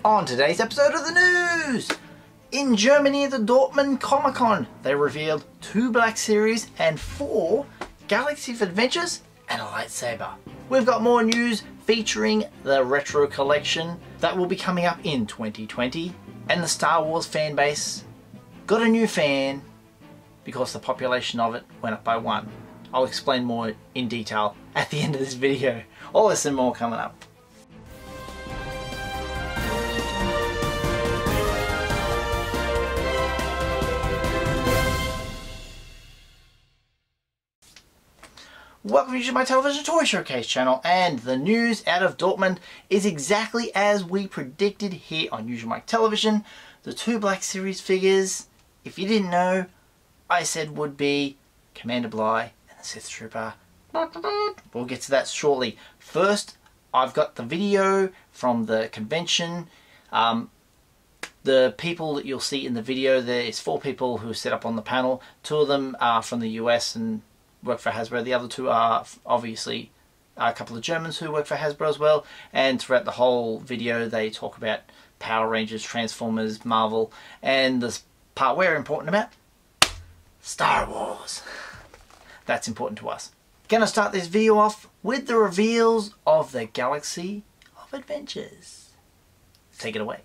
On today's episode of the news, in Germany at the Dortmund Comic-Con, they revealed 2 Black Series and 4 Galaxy of Adventures and a lightsaber. We've got more news featuring the retro collection that will be coming up in 2020, and the Star Wars fan base got a new fan because the population of it went up by 1. I'll explain more in detail at the end of this video. All this and more coming up. Welcome to my television toy showcase channel, and the news out of Dortmund is exactly as we predicted here on Usualmike television. The 2 Black Series figures, if you didn't know, I said would be Commander Bly and the Sith Trooper. We'll get to that shortly. First, I've got the video from the convention. The people that you'll see in the video, there is 4 people who set up on the panel. 2 of them are from the US and work for Hasbro. The other 2 are obviously a couple of Germans who work for Hasbro as well. And throughout the whole video they talk about Power Rangers, Transformers, Marvel, and this part we're important about, Star Wars. That's important to us. Gonna start this video off with the reveals of the Galaxy of Adventures. Take it away.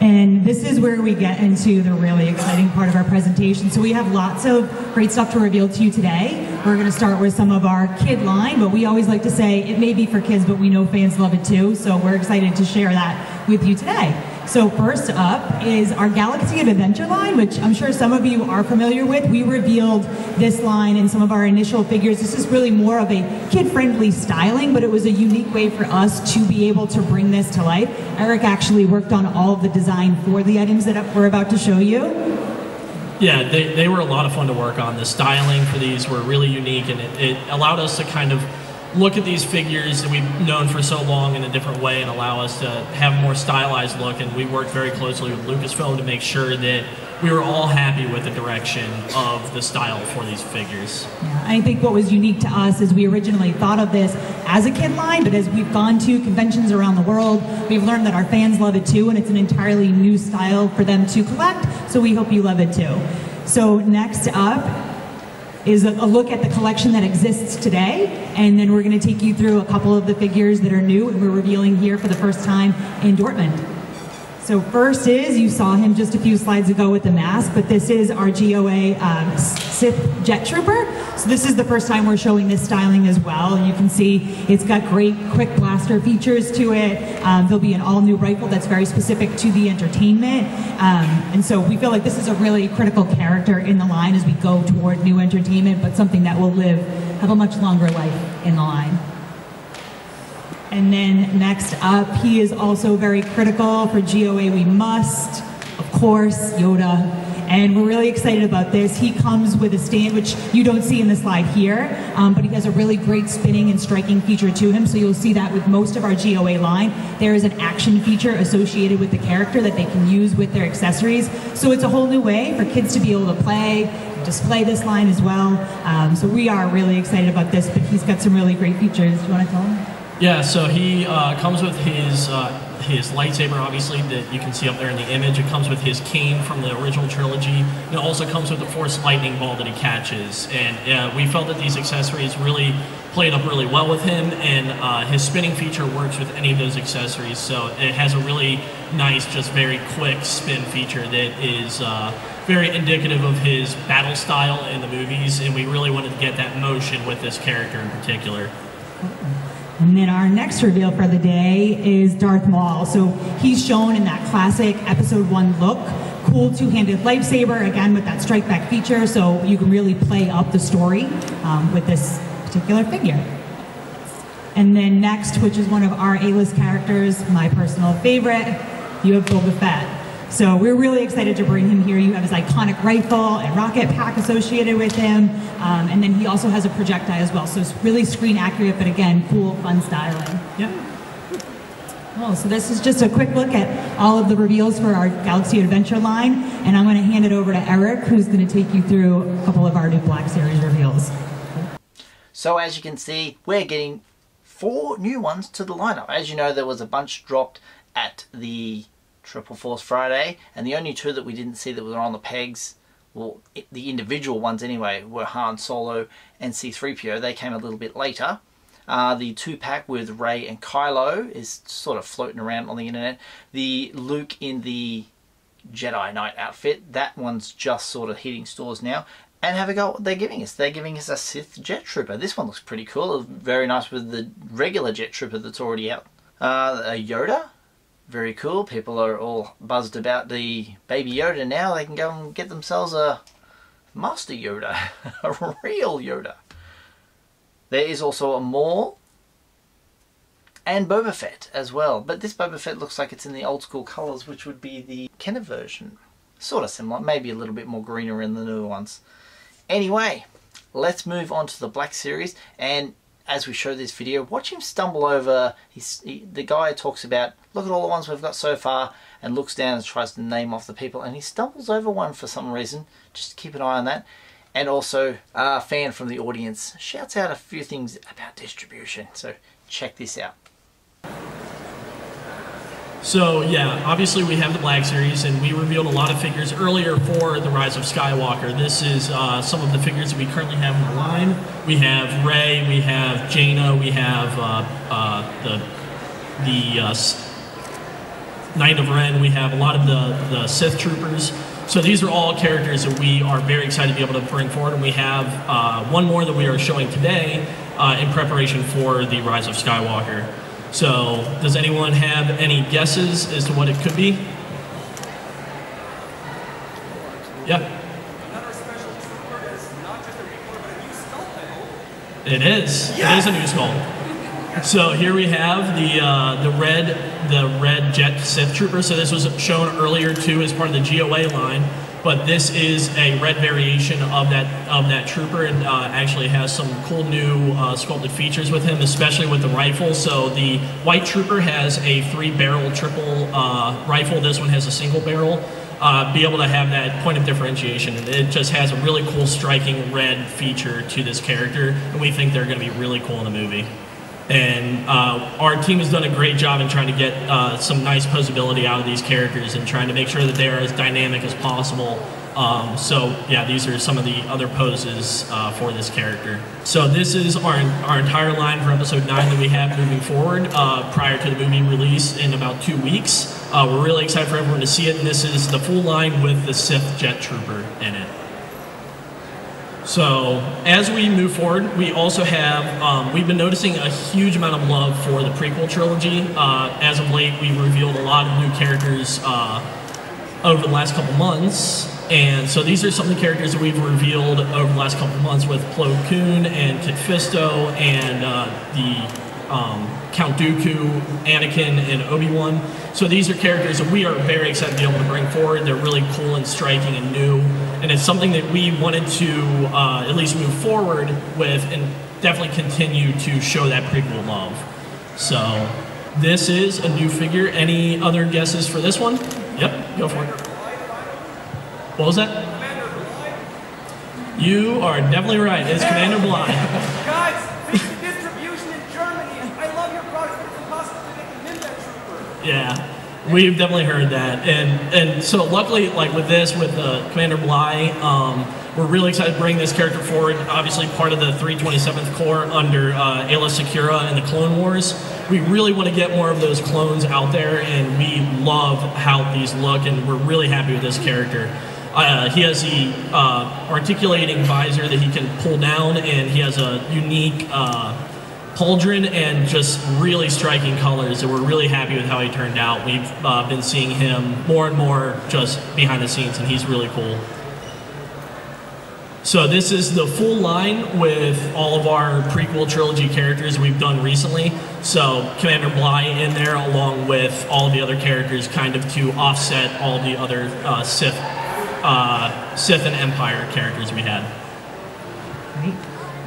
And this is where we get into the really exciting part of our presentation. So we have lots of great stuff to reveal to you today. We're going to start with some of our kid line, but we always like to say it may be for kids, but we know fans love it too. So we're excited to share that with you today. So first up is our Galaxy of Adventure line, which I'm sure some of you are familiar with. We revealed this line in some of our initial figures. This is really more of a kid-friendly styling, but it was a unique way for us to be able to bring this to life. Eric actually worked on all of the design for the items that we're about to show you. Yeah, they were a lot of fun to work on. The styling for these were really unique, and it allowed us to kind of look at these figures that we've known for so long in a different way and allow us to have a more stylized look. And we worked very closely with Lucasfilm to make sure that we were all happy with the direction of the style for these figures. Yeah, I think what was unique to us is we originally thought of this as a kid line, but as we've gone to conventions around the world, we've learned that our fans love it too, and it's an entirely new style for them to collect, so we hope you love it too. So next up is a look at the collection that exists today, and then we're going to take you through a couple of the figures that are new and we're revealing here for the first time in Dortmund. So first is, you saw him just a few slides ago with the mask, but this is our GOA Sith Jet Trooper. So this is the first time we're showing this styling as well, and you can see it's got great quick blaster features to it. There'll be an all-new rifle that's very specific to the entertainment, and so we feel like this is a really critical character in the line as we go toward new entertainment, but something that will have a much longer life in the line. And then next up, he is also very critical for GOA We Must, of course, Yoda. And we're really excited about this. He comes with a stand, which you don't see in the slide here, but he has a really great spinning and striking feature to him, so you'll see that with most of our GOA line. There is an action feature associated with the character that they can use with their accessories. So it's a whole new way for kids to be able to play, display this line as well. So we are really excited about this, but he's got some really great features. Do you want to tell him? Yeah, so he comes with his lightsaber, obviously, that you can see up there in the image. It comes with his cane from the original trilogy. And it also comes with the Force lightning ball that he catches. And we felt that these accessories really played up really well with him, and his spinning feature works with any of those accessories. So it has a really nice, just very quick spin feature that is very indicative of his battle style in the movies, and we really wanted to get that motion with this character in particular. And then our next reveal for the day is Darth Maul. So he's shown in that classic Episode 1 look. Cool two-handed lightsaber, again with that strike back feature, so you can really play up the story with this particular figure. And then next, which is one of our A-list characters, my personal favorite, you have Boba Fett. So we're really excited to bring him here. You have his iconic rifle and rocket pack associated with him, and then he also has a projectile as well. So it's really screen accurate, but again, cool, fun styling. Yeah. Oh, so this is just a quick look at all of the reveals for our Galaxy Adventure line, and I'm going to hand it over to Eric, who's going to take you through a couple of our new Black Series reveals. So as you can see, we're getting 4 new ones to the lineup. As you know, there was a bunch dropped at the Triple Force Friday, and the only 2 that we didn't see that were on the pegs, well, the individual ones anyway, were Han Solo and C-3PO. They came a little bit later. The 2-pack with Rey and Kylo is sort of floating around on the internet. The Luke in the Jedi Knight outfit, that one's just sort of hitting stores now. And have a go at what they're giving us. They're giving us a Sith Jet Trooper. This one looks pretty cool. Very nice with the regular Jet Trooper that's already out. A Yoda. Very cool. People are all buzzed about the baby Yoda now. They can go and get themselves a Master Yoda. A real Yoda. There is also a Maul and Boba Fett as well. But this Boba Fett looks like it's in the old school colours, which would be the Kenner version. Sort of similar. Maybe a little bit more greener in the newer ones. Anyway, let's move on to the Black Series. And as we show this video, watch him stumble over. The guy talks about, look at all the ones we've got so far, and looks down and tries to name off the people, and he stumbles over one for some reason. Just keep an eye on that. And also, a fan from the audience shouts out a few things about distribution. So check this out. So yeah, obviously we have the Black Series, and we revealed a lot of figures earlier for the Rise of Skywalker. This is some of the figures that we currently have in the line. We have Rey, we have Jaina, we have the Knight of Ren, we have a lot of the Sith Troopers. So these are all characters that we are very excited to be able to bring forward, and we have one more that we are showing today in preparation for the Rise of Skywalker. So, does anyone have any guesses as to what it could be? Yeah. Another special trooper is not just a record, but a new skull pedal. It is. Yes! It is a new skull. So here we have the red Jet Sith Trooper. So this was shown earlier too as part of the GOA line. But this is a red variation of that trooper, and actually has some cool new sculpted features with him, especially with the rifle. So the white trooper has a 3-barrel triple rifle. This one has a single barrel. Be able to have that point of differentiation. It just has a really cool striking red feature to this character, and we think they're going to be really cool in the movie. And our team has done a great job in trying to get some nice posability out of these characters and trying to make sure that they are as dynamic as possible. So yeah, these are some of the other poses for this character. So this is our entire line for episode 9 that we have moving forward prior to the movie release in about 2 weeks. We're really excited for everyone to see it, and this is the full line with the Sith Jet Trooper in it. So, as we move forward, we also have, we've been noticing a huge amount of love for the prequel trilogy. As of late, we've revealed a lot of new characters over the last couple months. And so these are some of the characters that we've revealed over the last couple months with Plo Koon and Kit Fisto and the Count Dooku, Anakin, and Obi-Wan. So these are characters that we are very excited to be able to bring forward. They're really cool and striking and new. And it's something that we wanted to at least move forward with and definitely continue to show that prequel love. So this is a new figure. Any other guesses for this one? Yep, go for it. What was that? You are definitely right. It's Commander Bly. Guys, speak to distribution in Germany. I love your product, but it's impossible to get the Ninja Trooper. Yeah. We've definitely heard that, and so luckily, like with this, with Commander Bly, we're really excited to bring this character forward. Obviously, part of the 327th Corps under Aayla Secura in the Clone Wars. We really want to get more of those clones out there, and we love how these look, and we're really happy with this character. He has the articulating visor that he can pull down, and he has a unique pauldron and just really striking colors that we're really happy with how he turned out. We've been seeing him more and more just behind the scenes, and he's really cool. So this is the full line with all of our prequel trilogy characters we've done recently. So Commander Bly in there along with all of the other characters, kind of to offset all the other Sith and Empire characters we had.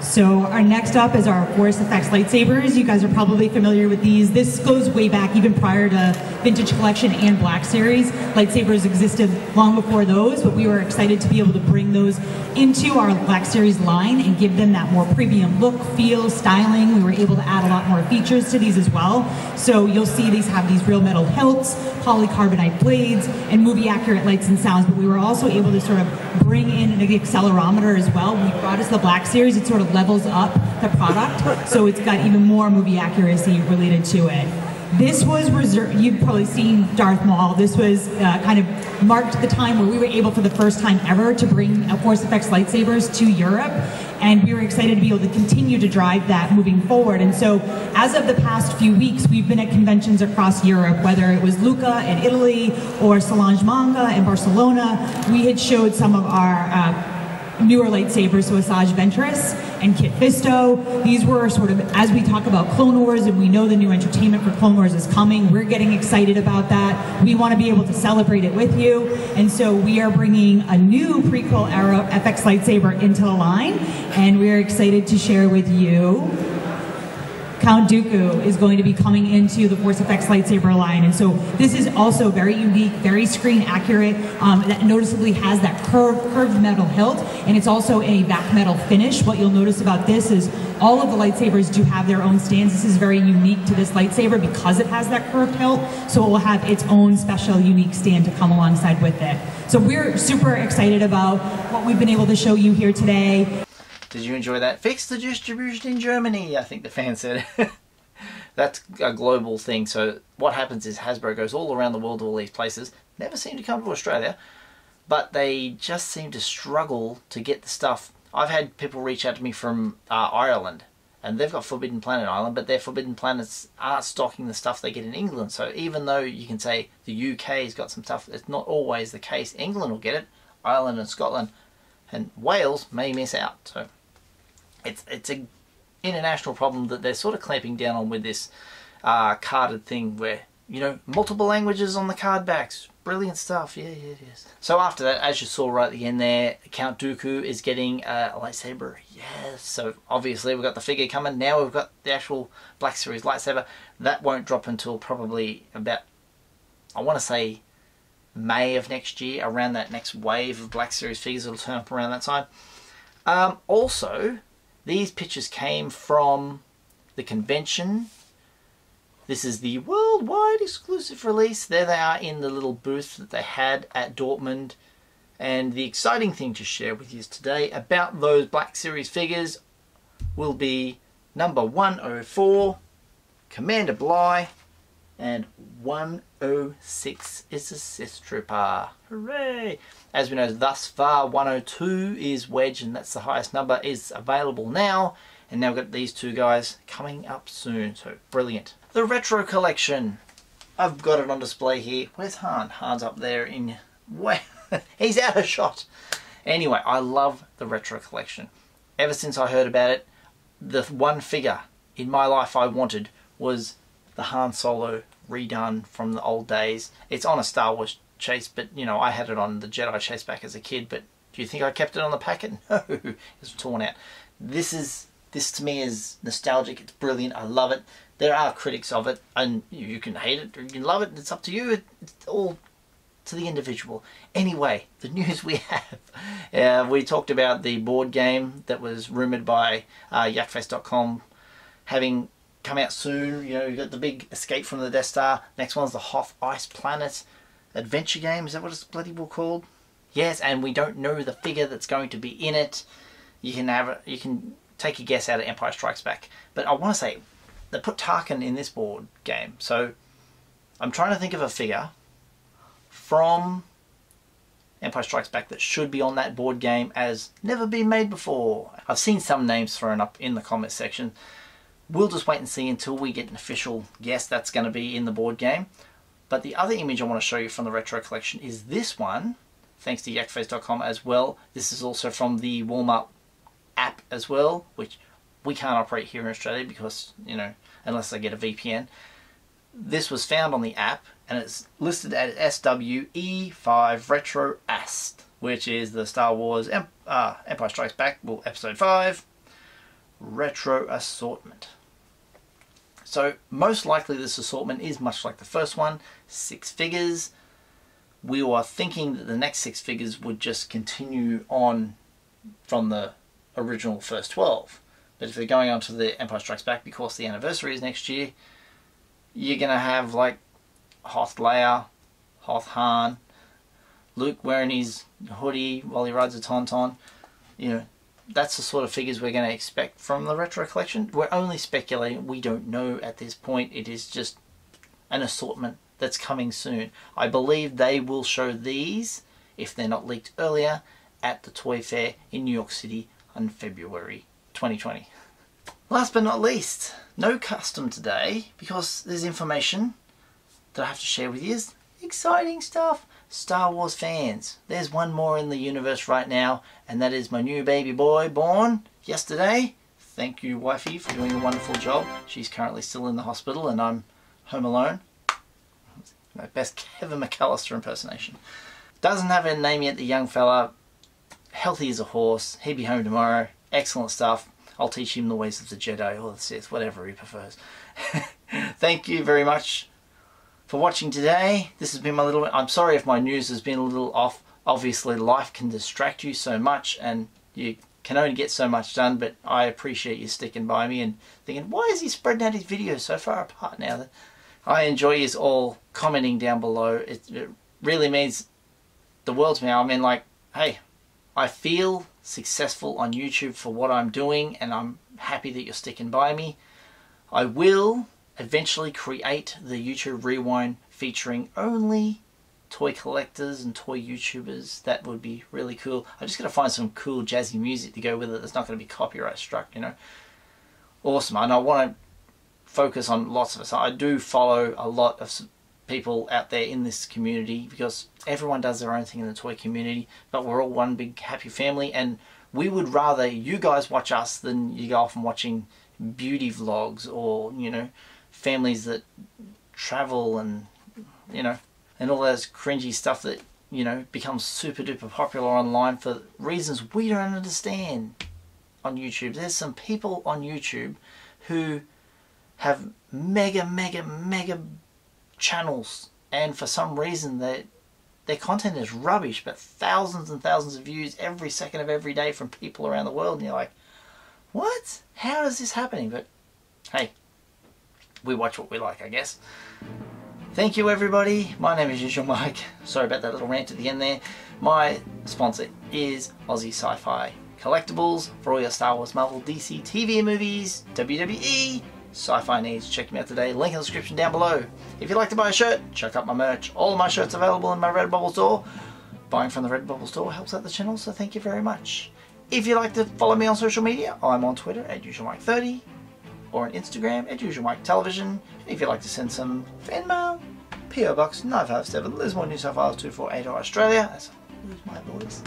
So our next up is our Force Effects lightsabers. You guys are probably familiar with these. This goes way back, even prior to Vintage Collection and Black Series. Lightsabers existed long before those, but we were excited to be able to bring those into our Black Series line and give them that more premium look, feel, styling. We were able to add a lot more features to these as well. So you'll see these have these real metal hilts, polycarbonate blades, and movie accurate lights and sounds, but we were also able to sort of bring in an accelerometer as well. When we brought us the Black Series, it sort of levels up the product, so it's got even more movie accuracy related to it. This was reserved, you've probably seen Darth Maul. This was kind of marked the time where we were able for the first time ever to bring Force Effects lightsabers to Europe, and we were excited to be able to continue to drive that moving forward. And so as of the past few weeks, we've been at conventions across Europe, whether it was Lucca in Italy or Solange Manga in Barcelona. We had showed some of our newer lightsabers, so Asajj Ventress and Kit Fisto. These were sort of, as we talk about Clone Wars and we know the new entertainment for Clone Wars is coming, we're getting excited about that. We want to be able to celebrate it with you, and so we are bringing a new prequel era FX lightsaber into the line, and we're excited to share with you Count Dooku is going to be coming into the Force Effects lightsaber line, and so this is also very unique, very screen accurate, that noticeably has that curved metal hilt, and it's also a back metal finish. What you'll notice about this is all of the lightsabers do have their own stands. This is very unique to this lightsaber because it has that curved hilt, so it will have its own special unique stand to come alongside with it. So we're super excited about what we've been able to show you here today. Did you enjoy that? Fix the distribution in Germany, I think the fan said. That's a global thing. So what happens is Hasbro goes all around the world to all these places. Never seem to come to Australia. But they just seem to struggle to get the stuff. I've had people reach out to me from Ireland. And they've got Forbidden Planet Island. But their Forbidden Planets aren't stocking the stuff they get in England. So even though you can say the UK's got some stuff, it's not always the case. England will get it. Ireland and Scotland. And Wales may miss out. So it's an international problem that they're sort of clamping down on with this carded thing where, you know, multiple languages on the card backs. Brilliant stuff. Yeah, it is. So after that, as you saw right at the end there, Count Dooku is getting a lightsaber. Yes. So obviously we've got the figure coming. Now we've got the actual Black Series lightsaber. That won't drop until probably about, I want to say, May of next year. Around that next wave of Black Series figures that'll turn up around that time. Also, these pictures came from the convention. This is the worldwide exclusive release. There they are in the little booth that they had at Dortmund. And the exciting thing to share with you today about those Black Series figures will be number 104, Commander Bly, and 106 is a Sith Trooper. Hooray! As we know, thus far 102 is Wedge, and that's the highest number, is available now. And now we've got these two guys coming up soon, so brilliant. The Retro Collection. I've got it on display here. Where's Han? Han's up there in... He's out of shot. Anyway, I love the Retro Collection. Ever since I heard about it, the one figure in my life I wanted was the Han Solo redone from the old days. It's on a Star Wars chase, but you know, I had it on the Jedi chase back as a kid, but do you think I kept it on the packet? No, it's torn out. This to me is nostalgic. It's brilliant. I love it. There are critics of it, and you can hate it or you can love it. It's up to you. It's all to the individual. Anyway, the news we have. We talked about the board game that was rumoured by yakface.com having come out soon. You know, you got the big Escape from the Death Star. Next one's the Hoth Ice Planet adventure game. Is that what it's bloody well called? Yes, and we don't know the figure that's going to be in it. You can take a guess out of Empire Strikes Back. But I want to say they put Tarkin in this board game. So I'm trying to think of a figure from Empire Strikes Back that should be on that board game as never been made before. I've seen some names thrown up in the comments section. We'll just wait and see until we get an official guess that's going to be in the board game. But the other image I want to show you from the Retro Collection is this one, thanks to yakface.com as well. This is also from the Walmart app as well, which we can't operate here in Australia because, you know, unless I get a VPN. This was found on the app and it's listed as SWE5 Retro Ast, which is the Star Wars Empire Strikes Back, well, Episode 5 retro assortment. So most likely this assortment is much like the first one, 6 figures. We were thinking that the next 6 figures would just continue on from the original first 12. But if they're going on to the Empire Strikes Back because the anniversary is next year, you're going to have like Hoth Leia, Hoth Han, Luke wearing his hoodie while he rides a Tauntaun. You know, that's the sort of figures we're going to expect from the retro collection. We're only speculating. We don't know at this point. It is just an assortment that's coming soon. I believe they will show these, if they're not leaked earlier, at the Toy Fair in New York City in February 2020. Last but not least, no custom today because there's information that I have to share with you. Exciting stuff. Star Wars fans, there's one more in the universe right now, and that is my new baby boy born yesterday. Thank you, wifey, for doing a wonderful job. She's currently still in the hospital and I'm home alone. My best Kevin McAllister impersonation. Doesn't have a name yet, the young fella. Healthy as a horse. He'll be home tomorrow. Excellent stuff. I'll teach him the ways of the Jedi or the Sith, whatever he prefers. Thank you very much for watching today. This has been my little... I'm sorry if my news has been a little off. Obviously life can distract you so much and you can only get so much done, but I appreciate you sticking by me and thinking, why is he spreading out his videos so far apart now? I enjoy you all commenting down below. It really means the world to me. I mean, like, hey, I feel successful on YouTube for what I'm doing and I'm happy that you're sticking by me. I will eventually create the YouTube Rewind featuring only toy collectors and toy YouTubers. That would be really cool. I just got to find some cool jazzy music to go with it that's not going to be copyright struck, you know. Awesome. And I want to focus on lots of us. I do follow a lot of people out there in this community because everyone does their own thing in the toy community, but we're all one big happy family, and we would rather you guys watch us than you go off and watching beauty vlogs or, you know, families that travel and, you know, and all those cringy stuff that, you know, becomes super duper popular online for reasons we don't understand on YouTube. There's some people on YouTube who have mega channels, and for some reason their content is rubbish, but thousands and thousands of views every second of every day from people around the world, and you're like, what? How is this happening? But hey, we watch what we like, I guess. Thank you, everybody. My name is Usualmike. Sorry about that little rant at the end there. My sponsor is Aussie Sci-Fi Collectibles for all your Star Wars, Marvel, DC, TV and movies, WWE, sci-fi needs. Check me out today. Link in the description down below. If you'd like to buy a shirt, check out my merch. All of my shirts available in my Redbubble store. Buying from the Redbubble store helps out the channel, so thank you very much. If you'd like to follow me on social media, I'm on Twitter at Usualmike30 or on Instagram at Usualmike Television. If you'd like to send some fan mail, PO Box 957, Lismore, New South Wales 248, Australia. That's lose my voice.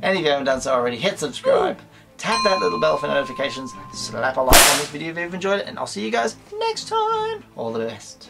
And if you haven't done so already, hit subscribe. Tap that little bell for notifications. Slap a like on this video if you've enjoyed it, and I'll see you guys next time. All the best.